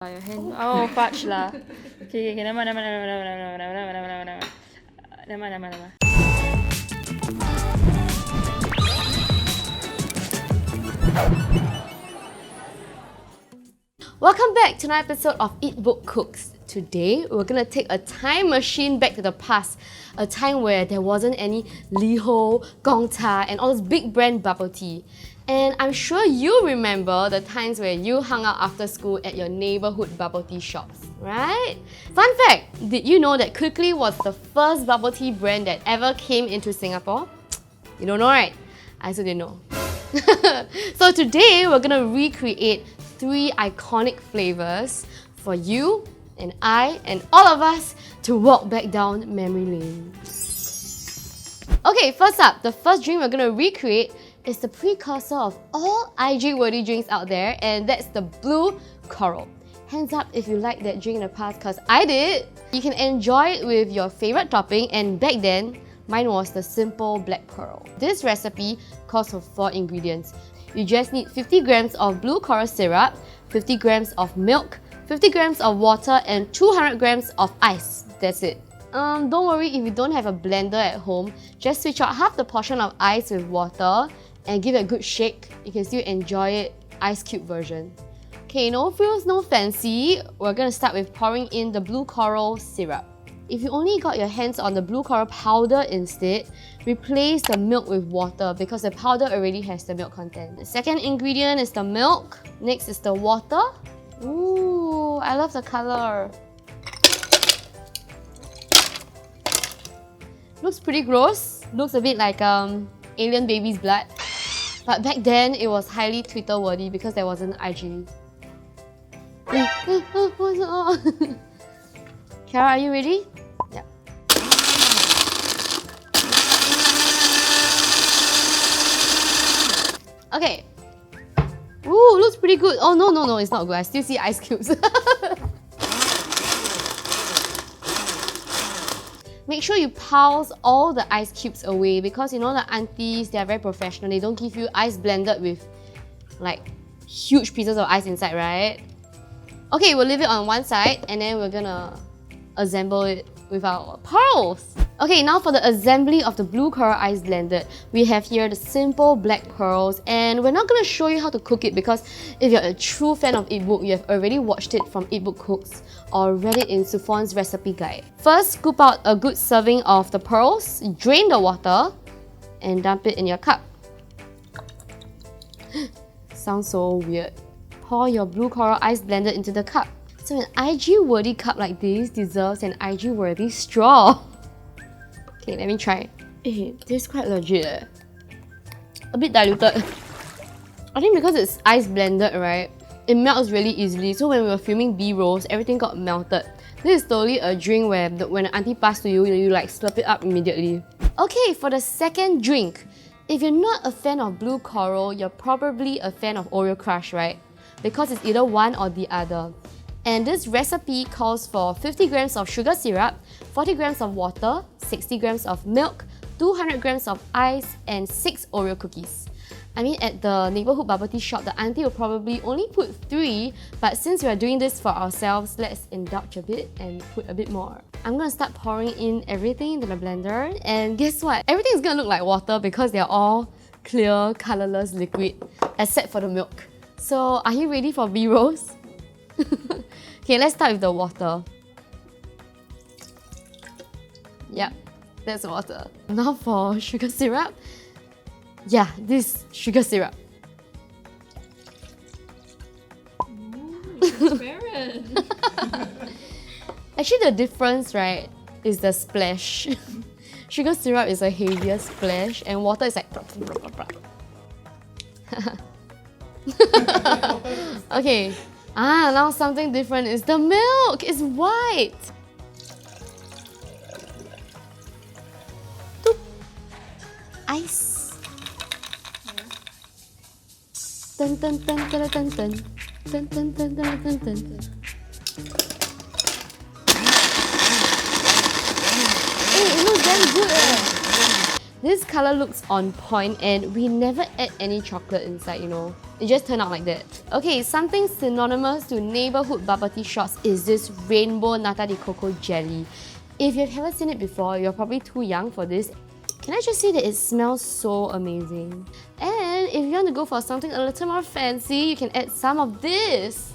Your hand. Oh, fudge lah. Okay, never mind, never mind, never mind, never mind, never mind, never mind. Welcome back to another episode of Eatbook Cooks. Today, we're gonna take a time machine back to the past, a time where there wasn't any Liho, Gongcha, and all this big brand bubble tea. And I'm sure you remember the times where you hung out after school at your neighborhood bubble tea shops, right? Fun fact, did you know that Quickly was the first bubble tea brand that ever came into Singapore? You don't know, right? I also didn't know. So today, we're gonna recreate 3 iconic flavors for you and I and all of us to walk back down memory lane. Okay, first up, the first drink we're gonna recreate is the precursor of all IG-worthy drinks out there, and that's the Blue Coral. Hands up if you like that drink in the past, cause I did! You can enjoy it with your favorite topping, and back then, mine was the simple black pearl. This recipe calls for 4 ingredients. You just need 50 grams of blue coral syrup, 50 grams of milk, 50 grams of water, and 200 grams of ice. That's it. Don't worry if you don't have a blender at home, just switch out half the portion of ice with water and give it a good shake. You can still enjoy it ice cube version. Okay, no frills, no fancy. We're gonna start with pouring in the blue coral syrup. If you only got your hands on the blue coral powder instead, replace the milk with water because the powder already has the milk content. The second ingredient is the milk. Next is the water. Ooh, I love the color. Looks pretty gross. Looks a bit like alien baby's blood. But back then, it was highly Twitter-worthy because there wasn't IG. What's on? Chiara, are you ready? Yeah. Okay. Ooh, looks pretty good. Oh, no, it's not good. I still see ice cubes. Make sure you pulse all the ice cubes away because you know the aunties, they're very professional. They don't give you ice blended with like huge pieces of ice inside, right? Okay, we'll leave it on one side and then we're gonna assemble it with our pearls. Okay, now for the assembly of the blue coral ice blended, we have here the simple black pearls, and we're not going to show you how to cook it because if you're a true fan of Eatbook, you have already watched it from Eatbook Cooks or read it in Sufon's recipe guide. First, scoop out a good serving of the pearls, drain the water, and dump it in your cup. Sounds so weird. Pour your blue coral ice blended into the cup. So an IG-worthy cup like this deserves an IG-worthy straw. Okay, let me try. This is quite legit. A bit diluted. I think because it's ice blended, right? It melts really easily. So when we were filming B-rolls, everything got melted. This is totally a drink where when an auntie passed to you, you like slurp it up immediately. Okay, for the second drink. If you're not a fan of blue coral, you're probably a fan of Oreo Crush, right? Because it's either one or the other. And this recipe calls for 50 grams of sugar syrup, 40 grams of water, 60 grams of milk, 200 grams of ice, and 6 Oreo cookies. I mean, at the neighborhood bubble tea shop, the auntie will probably only put 3, but since we are doing this for ourselves, let's indulge a bit and put a bit more. I'm gonna start pouring in everything into the blender, and guess what? Everything is gonna look like water because they're all clear, colorless liquid, except for the milk. So, are you ready for B-rolls? Okay, let's start with the water. Yep, that's water. Now for sugar syrup. Yeah, this sugar syrup. Ooh, transparent. Actually, the difference, right, is the splash. Sugar syrup is a heavier splash, and water is like. Okay. Now something different is the milk. It's white. Doop. Ice. Dun dun dun dun dun dun dun dun dun dun dun dun. Hey, it looks damn good. This color looks on point, and we never add any chocolate inside, you know. It just turned out like that. Okay, something synonymous to neighborhood bubble tea shops is this rainbow Nata de Coco jelly. If you haven't seen it before, you're probably too young for this. Can I just say that it smells so amazing? And if you want to go for something a little more fancy, you can add some of this.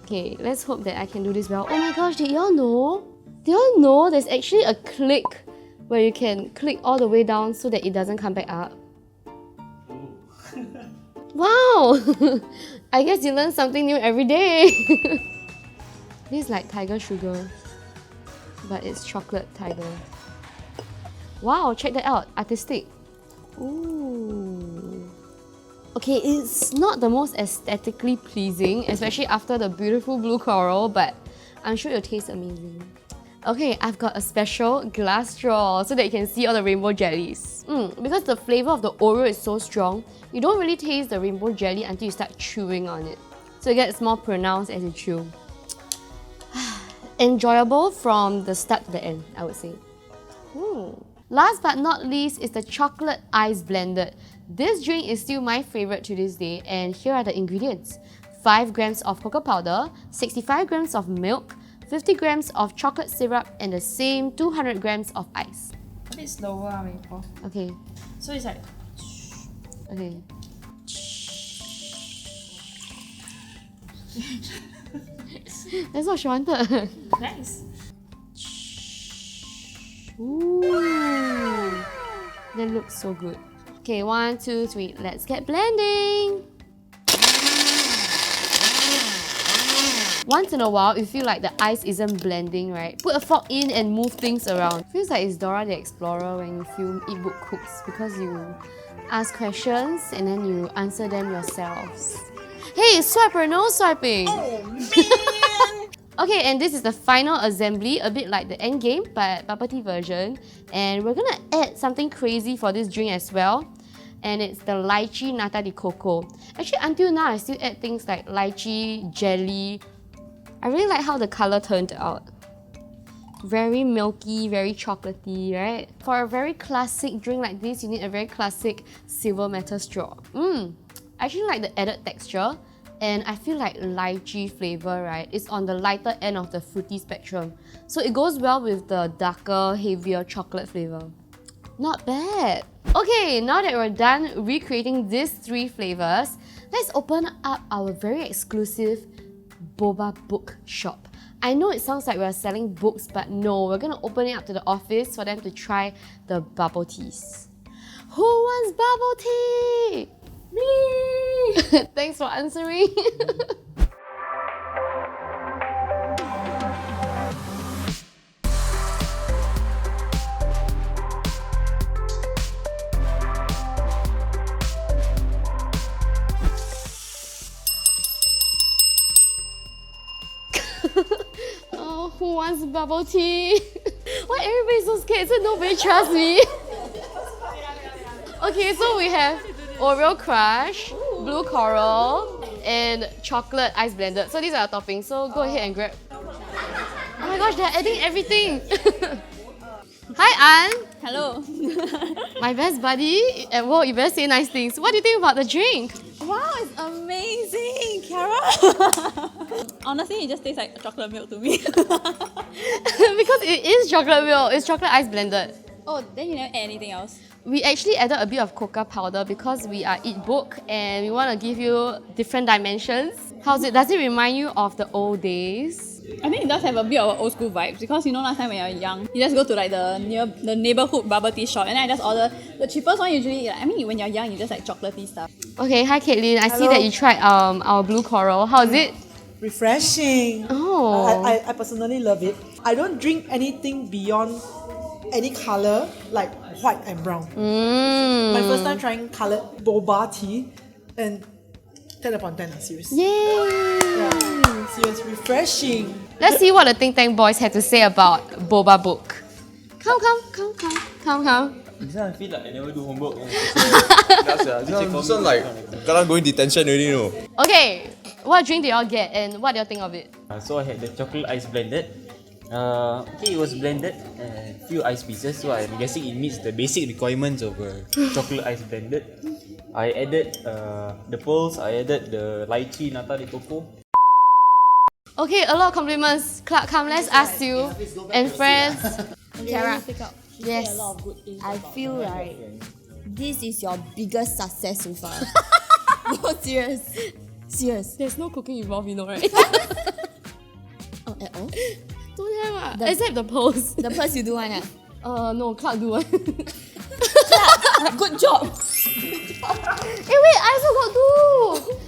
Okay, let's hope that I can do this well. Oh my gosh, did y'all know? Did y'all know there's actually a click where you can click all the way down so that it doesn't come back up? Wow! I guess you learn something new every day. This is like tiger sugar, but it's chocolate tiger. Wow, check that out. Artistic. Ooh. Okay, it's not the most aesthetically pleasing, especially after the beautiful blue coral, but I'm sure it'll taste amazing. Okay, I've got a special glass straw so that you can see all the rainbow jellies. Because the flavour of the Oreo is so strong, you don't really taste the rainbow jelly until you start chewing on it. So it gets more pronounced as you chew. Enjoyable from the start to the end, I would say. Last but not least is the chocolate ice blended. This drink is still my favourite to this day, and here are the ingredients. 5 grams of cocoa powder, 65 grams of milk, 50 grams of chocolate syrup, and the same 200 grams of ice. A bit slower, Maple. Okay. So it's like... Okay. That's what she wanted. Nice. Ooh, that looks so good. Okay, 1, 2, 3. Let's get blending. Once in a while, you feel like the ice isn't blending, right? Put a fork in and move things around. Feels like it's Dora the Explorer when you film Eatbook Cooks, because you ask questions and then you answer them yourselves. Hey, swipe or no swiping? Oh man! Okay, and this is the final assembly, a bit like the end game, but bubble tea version. And we're gonna add something crazy for this drink as well. And it's the Lychee Nata de Coco. Actually, until now, I still add things like lychee, jelly. I really like how the colour turned out. Very milky, very chocolatey, right? For a very classic drink like this, you need a very classic silver metal straw. I actually like the added texture, and I feel like lychee flavour, right, is on the lighter end of the fruity spectrum. So it goes well with the darker, heavier chocolate flavour. Not bad! Okay, now that we're done recreating these 3 flavours, let's open up our very exclusive boba book shop. I know it sounds like we're selling books, but no, we're gonna open it up to the office for them to try the bubble teas. Who wants bubble tea? Me! Thanks for answering. Oh, who wants bubble tea? Why everybody's so scared? So nobody trusts me. Okay, so we have Oreo Crush, blue coral, and chocolate ice blended. So these are our toppings. So go ahead and grab. Oh my gosh, they're adding everything. Hi, Ann. Hello. My best buddy. And well, you better say nice things. What do you think about the drink? Wow, it's amazing, Chiara. Honestly, it just tastes like chocolate milk to me. Because it is chocolate milk. It's chocolate ice blended. Oh, then you never add anything else? We actually added a bit of cocoa powder because we are Eatbook and we want to give you different dimensions. How's it? Does it remind you of the old days? I think it does have a bit of old school vibes because you know last time when you're young, you just go to like the neighborhood bubble tea shop and then I just order the cheapest one usually. I mean, when you're young, you just like chocolatey stuff. Okay, hi Caitlin. I see that you tried our blue coral. How is it? Refreshing. Oh. I personally love it. I don't drink anything beyond any colour like white and brown. My first time trying coloured boba tea and 10 upon 10, seriously. Yay! Yeah, serious, refreshing. Let's see what the Think Tank boys had to say about Boba Book. Come. This one I feel like I never do homework. This one like kena going detention already, you know. Okay, what drink did y'all get and what do y'all think of it? So I had the chocolate ice blended. Okay, it was blended, few ice pieces, so I'm guessing it meets the basic requirements of chocolate ice blended. I added the pearls, I added the lychee, nata, the coco. Okay, a lot of compliments. Clark, come, let's ask you and friends. Chiara, Yes. I feel like this is your biggest success so far. No, serious. Serious. There's no cooking involved, you know, right? Oh, at all? Don't have except the pearls. The first you do one, No, Clark do one. Good job. Wait, I also got do.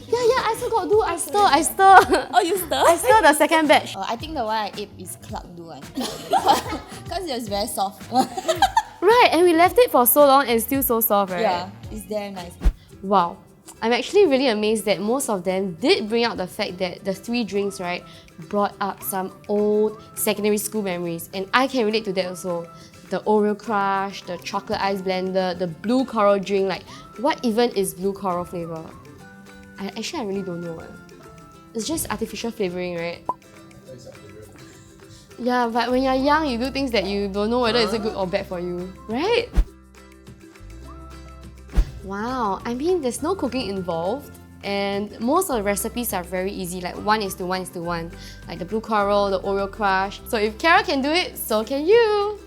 Yeah, I also got do. I stir. Oh, you stir? I stir the second batch. I think the one I ate is Clark do one. Because it was very soft. Right, and we left it for so long and still so soft, right? Yeah, it's damn nice. Wow. I'm actually really amazed that most of them did bring out the fact that the 3 drinks, right, brought up some old secondary school memories. And I can relate to that also. The Oreo Crush, the chocolate ice blender, the blue coral drink. Like, what even is blue coral flavor? I really don't know. It's just artificial flavoring, right? Yeah, but when you're young, you do things that you don't know whether it's good or bad for you, right? Wow, I mean, there's no cooking involved, and most of the recipes are very easy, like 1:1:1, like the blue coral, the Oreo Crush. So if Chiara can do it, so can you!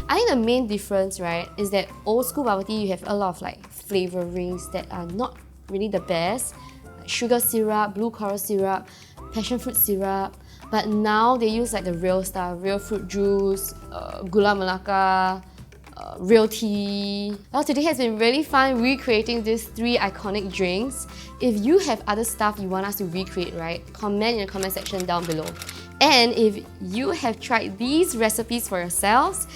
I think the main difference, right, is that old school bubble tea, you have a lot of like flavorings that are not really the best, like sugar syrup, blue coral syrup, passion fruit syrup. But now they use like the real stuff, real fruit juice, gula melaka, real tea. Well, today has been really fun recreating these 3 iconic drinks. If you have other stuff you want us to recreate, right, comment in the comment section down below. And if you have tried these recipes for yourselves,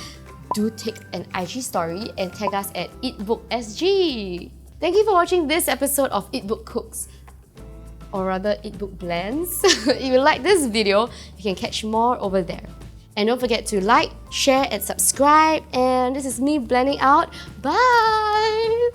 do take an IG story and tag us at EatbookSG. Thank you for watching this episode of Eatbook Cooks, or rather Eatbook Blends. If you like this video, you can catch more over there. And don't forget to like, share and subscribe. And this is me blending out. Bye!